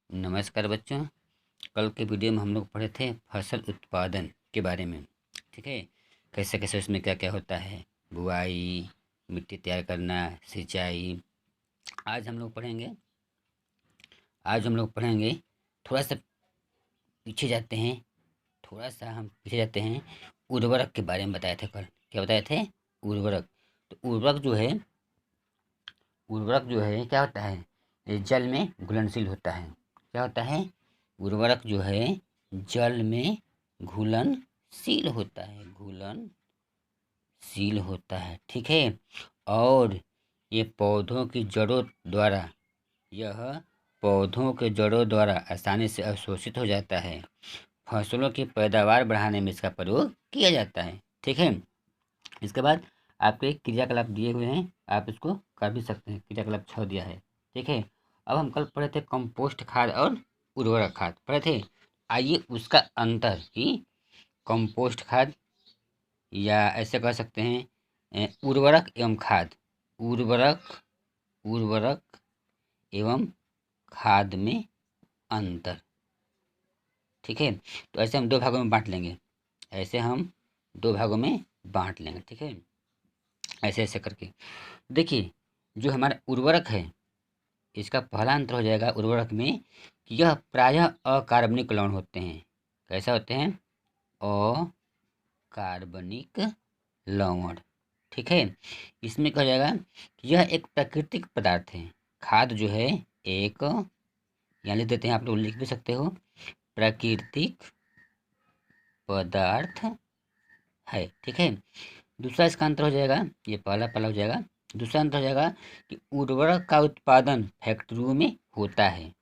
नमस्कार बच्चों। कल के वीडियो में हम लोग पढ़े थे फसल उत्पादन के बारे में। ठीक है, कैसे कैसे उसमें क्या क्या होता है, बुआई, मिट्टी तैयार करना, सिंचाई। आज हम लोग पढ़ेंगे थोड़ा सा पीछे जाते हैं। उर्वरक के बारे में बताए थे कल। क्या बताए थे? उर्वरक। तो उर्वरक जो है क्या होता है? ये जल में घुलनशील होता है। क्या होता है? उर्वरक जो है जल में घुलनशील होता है। ठीक है। और ये यह पौधों के जड़ों द्वारा आसानी से अवशोषित हो जाता है। फसलों की पैदावार बढ़ाने में इसका प्रयोग किया जाता है। ठीक है। इसके बाद आपके क्रियाकलाप दिए हुए हैं, आप इसको कर भी सकते हैं। क्रियाकलाप 6 दिया है। ठीक है। अब हम कल पढ़े थे कंपोस्ट खाद और उर्वरक खाद पढ़े थे। आइए उसका अंतर कि कंपोस्ट खाद, या ऐसे कह सकते हैं उर्वरक एवं खाद, उर्वरक उर्वरक एवं खाद में अंतर। ठीक है। तो ऐसे हम दो भागों में बांट लेंगे। ठीक है, ऐसे ऐसे करके देखिए। जो हमारा उर्वरक है, इसका पहला अंतर हो जाएगा उर्वरक में कि यह प्रायः अकार्बनिक लवण होते हैं। कैसा होते हैं? अकार्बनिक लवण। ठीक है। इसमें कहा जाएगा कि यह एक प्राकृतिक पदार्थ है। खाद जो है एक, यहाँ लिख देते हैं, आप लोग लिख भी सकते हो, प्राकृतिक पदार्थ है। ठीक है। दूसरा इसका अंतर हो जाएगा, ये पहला पहला हो जाएगा। दूसरा अंतर हो जाएगा कि उर्वरक का उत्पादन फैक्ट्रियों में होता है।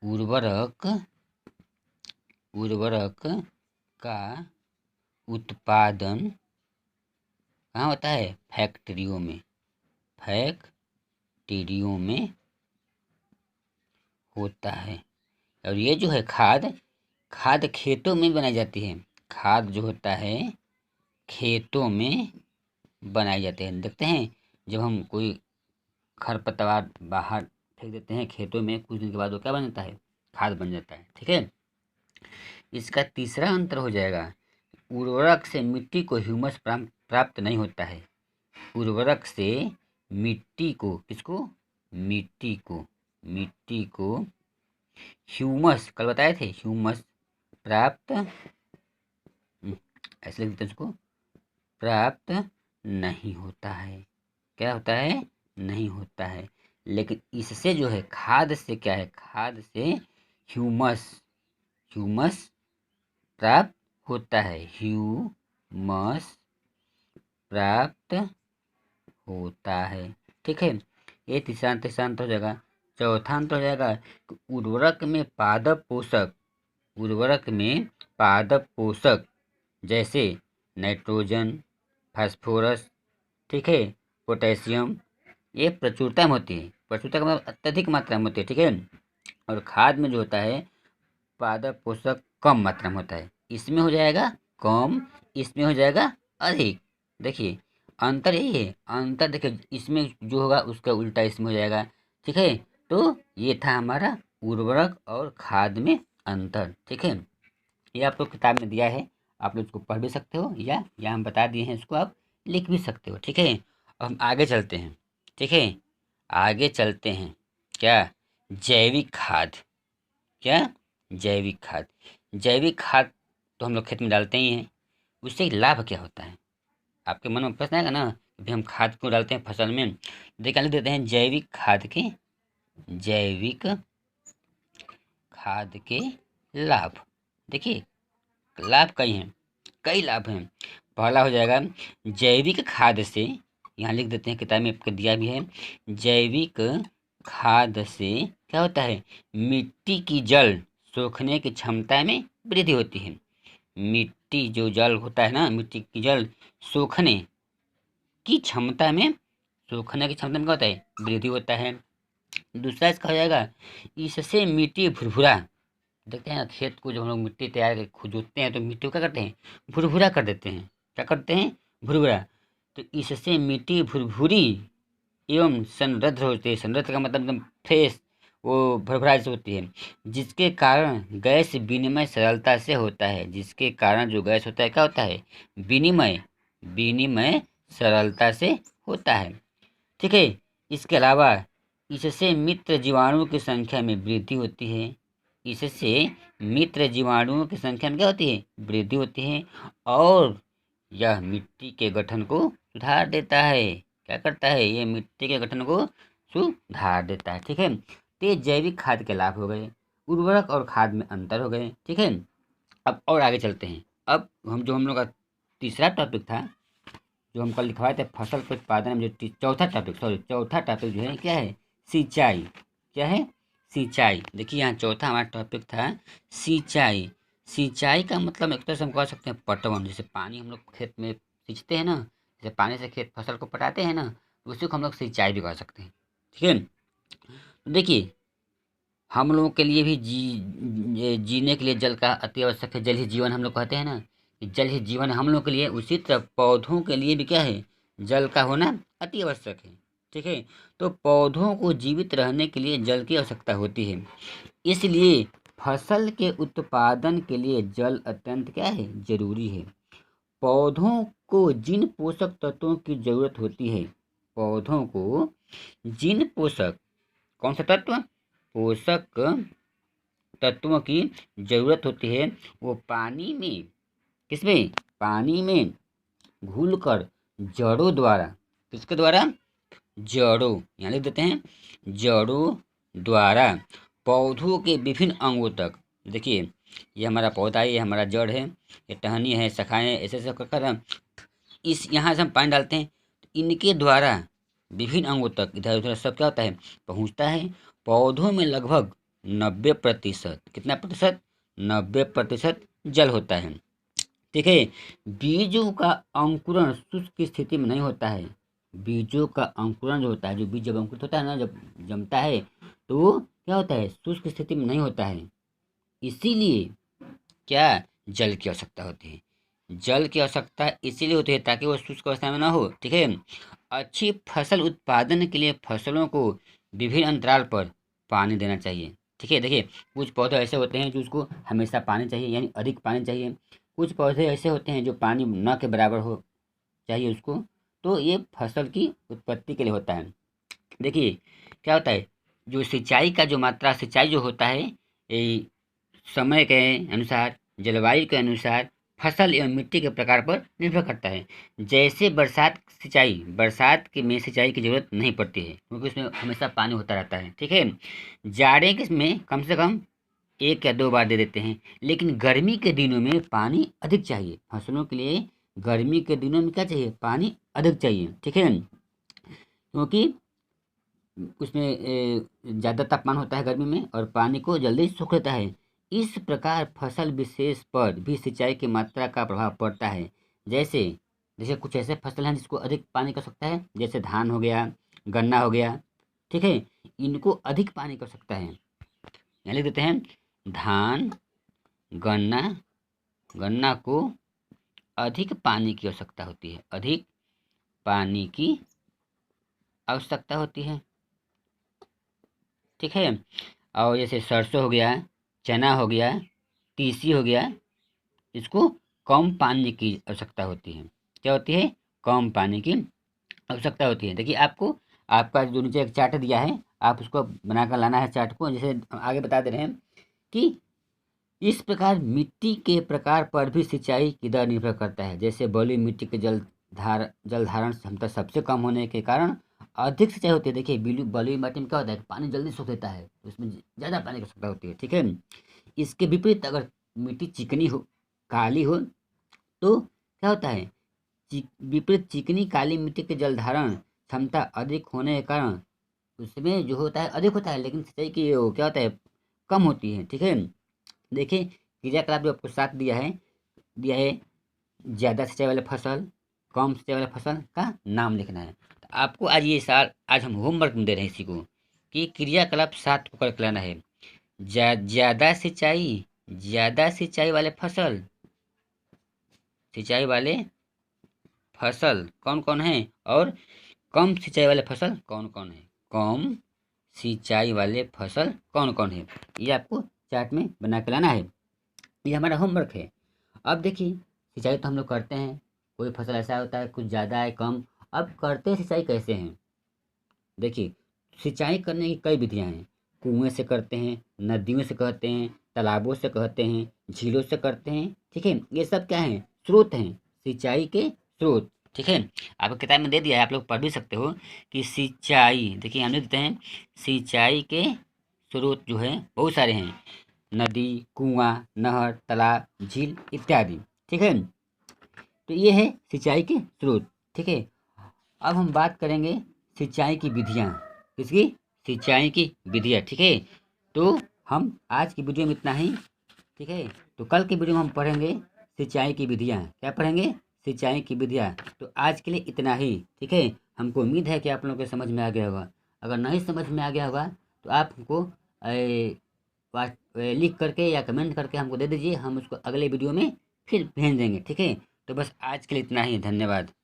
उर्वरक उर्वरक का उत्पादन कहाँ होता है? फैक्ट्रियों में होता है। और ये जो है खाद खेतों में बनाई जाती है। खाद जो होता है खेतों में बनाए जाते हैं। देखते हैं, जब हम कोई खरपतवार बाहर फेंक देते हैं खेतों में, कुछ दिन के बाद वो क्या बन जाता है? खाद बन जाता है। ठीक है। इसका तीसरा अंतर हो जाएगा, उर्वरक से मिट्टी को ह्यूमस प्राप्त नहीं होता है। उर्वरक से मिट्टी को, किसको? मिट्टी को ह्यूमस, कल बताए थे, ह्यूमस प्राप्त, ऐसे लिखते हैं इसको, प्राप्त नहीं होता है। क्या होता है? नहीं होता है। लेकिन इससे जो है खाद से क्या है? खाद से ह्यूमस प्राप्त होता है। ह्यूमस प्राप्त होता है। ठीक है। ये तीसरा अंतर हो जाएगा। चौथा अंतर हो जाएगा कि उर्वरक में पादप पोषक जैसे नाइट्रोजन, फास्फोरस, ठीक है, पोटेशियम, ये प्रचुरता में होती है। प्रचुरता का मतलब अत्यधिक मात्रा में होती है। ठीक है। और खाद में जो होता है पादप पोषक कम मात्रा में होता है। इसमें हो जाएगा कम, इसमें हो जाएगा अधिक। देखिए अंतर यही है। अंतर देखिए, इसमें जो होगा उसका उल्टा इसमें हो जाएगा। ठीक है। तो ये था हमारा उर्वरक और खाद में अंतर। ठीक है। ये आपको किताब में दिया है, आप लोग इसको पढ़ भी सकते हो, या हम बता दिए हैं, इसको आप लिख भी सकते हो। ठीक है। अब हम आगे चलते हैं। ठीक है, आगे चलते हैं। क्या? जैविक खाद। क्या? जैविक खाद तो हम लोग खेत में डालते ही हैं। उससे लाभ क्या होता है? आपके मन में प्रश्न आएगा ना कि भाई हम खाद क्यों डालते हैं फसल में। देखिए लिख देते हैं जैविक खाद के लाभ। देखिए लाभ कई लाभ हैं। पहला हो जाएगा जैविक खाद से, यहाँ लिख देते हैं, किताब में आपको दिया भी है। जैविक खाद से क्या होता है? मिट्टी की जल सोखने की क्षमता में वृद्धि होती है। मिट्टी जो जल होता है ना, मिट्टी की जल सोखने की क्षमता में क्या होता है? वृद्धि होता है। दूसरा इसका हो जाएगा, इससे मिट्टी भुरभुरा, देखते हैं ना खेत को, जब हम लोग मिट्टी तैयार जोतते हैं तो मिट्टी को क्या करते हैं? भुरभुरा कर देते हैं। क्या करते हैं? भुरभुरा। तो इससे मिट्टी भुरभुरी एवं समृद्ध होती है। समृद्ध का मतलब एकदम फ्रेश वो भरभरा जैसे होती है, जिसके कारण गैस विनिमय सरलता से होता है। जिसके कारण जो गैस होता है क्या होता है, विनिमय, विनिमय सरलता से होता है। ठीक है। इसके अलावा इससे मित्र जीवाणुओं की संख्या में वृद्धि होती है। इससे मित्र जीवाणुओं की संख्या में क्या होती है, वृद्धि होती है। और यह मिट्टी के गठन को सुधार देता है। क्या करता है, ये मिट्टी के गठन को सुधार देता है। ठीक है। तो ये जैविक खाद के लाभ हो गए, उर्वरक और खाद में अंतर हो गए। ठीक है। अब और आगे चलते हैं। अब हम लोग का तीसरा टॉपिक था, जो हम कल लिखवाए थे फसल के उत्पादन में, जो चौथा टॉपिक जो है क्या है, सिंचाई। क्या है, सिंचाई। देखिए यहाँ चौथा हमारा टॉपिक था सिंचाई। सिंचाई का मतलब एक तरह से हम कह सकते हैं पटवन। जैसे पानी हम लोग खेत में सींचते हैं ना, जैसे पानी से खेत फसल को पटाते हैं ना, उसी को हम लोग सिंचाई भी कह सकते हैं। ठीक है। तो देखिए हम लोगों के लिए भी जीने के लिए जल का अति आवश्यक है। जल ही जीवन हम लोग कहते हैं ना, कि जल ही जीवन हम लोग के लिए। उसी तरह पौधों के लिए भी क्या है, जल का होना अति आवश्यक है। ठीक है। तो पौधों को जीवित रहने के लिए जल की आवश्यकता होती है। इसलिए फसल के उत्पादन के लिए जल अत्यंत क्या है, जरूरी है। पौधों को जिन पोषक तत्वों की जरूरत होती है, पौधों को जिन पोषक, कौन सा तत्व, पोषक तत्वों की जरूरत होती है, वो पानी में, किसमें, पानी में घुलकर जड़ों द्वारा, किसके द्वारा, जड़ों, यहाँ लिख देते हैं, जड़ों द्वारा पौधों के विभिन्न अंगों तक। देखिए ये हमारा पौधा है, ये हमारा जड़ है, ये टहनी है, शाखाएं, ऐसे ऐसे कर कर इस यहाँ से हम पानी डालते हैं, तो इनके द्वारा विभिन्न अंगों तक इधर उधर सब क्या होता है, पहुँचता है। पौधों में लगभग 90%, कितना प्रतिशत, 90% जल होता है। ठीक है। बीजों का अंकुरण शुष्क स्थिति में नहीं होता है। बीजों का अंकुरण जो होता है, जो बीज जब अंकुरित होता है ना, जब जमता है, तो वो क्या होता है, शुष्क स्थिति में नहीं होता है। इसीलिए क्या, जल की आवश्यकता होती है। जल की आवश्यकता इसीलिए होती है ताकि वो शुष्क अवस्था में ना हो। ठीक है। अच्छी फसल उत्पादन के लिए फसलों को विभिन्न अंतराल पर पानी देना चाहिए। ठीक है। देखिए कुछ पौधे ऐसे होते हैं जो उसको हमेशा पानी चाहिए, यानी अधिक पानी चाहिए। कुछ पौधे ऐसे होते हैं जो पानी न के बराबर हो चाहिए उसको। तो ये फसल की उत्पत्ति के लिए होता है। देखिए क्या होता है, जो सिंचाई का जो मात्रा, सिंचाई जो होता है, ये समय के अनुसार, जलवायु के अनुसार, फसल एवं मिट्टी के प्रकार पर निर्भर करता है। जैसे बरसात सिंचाई, बरसात के में सिंचाई की जरूरत नहीं पड़ती है, क्योंकि उसमें हमेशा पानी होता रहता है। ठीक है। जाड़े के में कम से कम 1 या 2 बार दे देते हैं। लेकिन गर्मी के दिनों में पानी अधिक चाहिए फसलों के लिए। गर्मी के दिनों में क्या चाहिए, पानी अधिक चाहिए। ठीक है। क्योंकि उसमें ज़्यादा तापमान होता है गर्मी में, और पानी को जल्दी सूख लेता है। इस प्रकार फसल विशेष पर भी सिंचाई की मात्रा का प्रभाव पड़ता है। जैसे जैसे कुछ ऐसे फसल हैं जिसको अधिक पानी की आवश्यकता है, जैसे धान हो गया, गन्ना हो गया। ठीक है। इनको अधिक पानी की आवश्यकता है। यहाँ लिख देते हैं, धान, गन्ना, गन्ना को अधिक पानी की आवश्यकता होती है, अधिक पानी की आवश्यकता होती है। ठीक है। और जैसे सरसों हो गया, चना हो गया, तीसी हो गया, इसको कम पानी की आवश्यकता होती है। क्या होती है, कम पानी की आवश्यकता होती है। देखिए आपको, आपका जो नीचे एक चार्ट दिया है, आप उसको बनाकर लाना है चार्ट को। जैसे आगे बता दे रहे हैं कि इस प्रकार मिट्टी के प्रकार पर भी सिंचाई की दर निर्भर करता है। जैसे बलुई मिट्टी के जल धारण क्षमता सबसे कम होने के कारण अधिक सिंचाई होती है। देखिए बलुई मिट्टी में क्या होता है, पानी जल्दी सूख देता है, तो उसमें ज़्यादा पानी की आवश्यकता होती है। ठीक है। इसके विपरीत अगर मिट्टी चिकनी हो, काली हो, तो क्या होता है, विपरीत चिकनी काली मिट्टी के जल धारण क्षमता अधिक होने के कारण उसमें जो होता है अधिक होता है, लेकिन सिंचाई की वो क्या होता है, कम होती है। ठीक है। देखिए क्रियाकलाप जो आपको साथ दिया है, ज़्यादा सिंचाई वाले फसल, कम सिंचाई वाले फसल का नाम लिखना है। तो आपको आज ये साल, आज हम होमवर्क में दे रहे हैं इसी को, कि क्रियाकलाप साथ पकड़ के लाना है। ज़्यादा सिंचाई वाले फसल, सिंचाई वाले फसल कौन कौन है, और कम सिंचाई वाले फसल कौन कौन है। कम सिंचाई वाले फसल कौन कौन है, ये आपको चार्ट में बना के लाना है। ये हमारा होमवर्क है। अब देखिए, सिंचाई तो हम लोग करते हैं, कोई फसल ऐसा होता है कुछ ज़्यादा है कम। अब करते हैं सिंचाई कैसे हैं, देखिए सिंचाई करने की कई विधियां हैं। कुएं से करते हैं, नदियों से करते हैं, तालाबों से करते हैं, झीलों से करते हैं, ठीक है। ये सब क्या है, स्रोत हैं, सिंचाई के स्रोत, ठीक है। आपको किताब में दे दिया है, आप लोग पढ़ भी सकते हो कि सिंचाई, देखिए हम देते हैं सिंचाई के स्रोत जो है बहुत सारे हैं, नदी, कुआं, नहर, तालाब, झील इत्यादि, ठीक है। तो ये है सिंचाई के स्रोत, ठीक है। अब हम बात करेंगे सिंचाई की विधियाँ, किसकी, सिंचाई की विधियाँ, ठीक है। तो हम आज की वीडियो में इतना ही, ठीक है। तो कल की वीडियो में हम पढ़ेंगे सिंचाई की विधियाँ, क्या पढ़ेंगे, सिंचाई की विधियाँ। तो आज के लिए इतना ही, ठीक है। हमको उम्मीद है कि आप लोगों को समझ में आ गया होगा। अगर नहीं समझ में आ गया होगा तो आप हमको लिख करके या कमेंट करके हमको दे दीजिए, हम उसको अगले वीडियो में फिर भेज देंगे, ठीक है। तो बस आज के लिए इतना ही, धन्यवाद।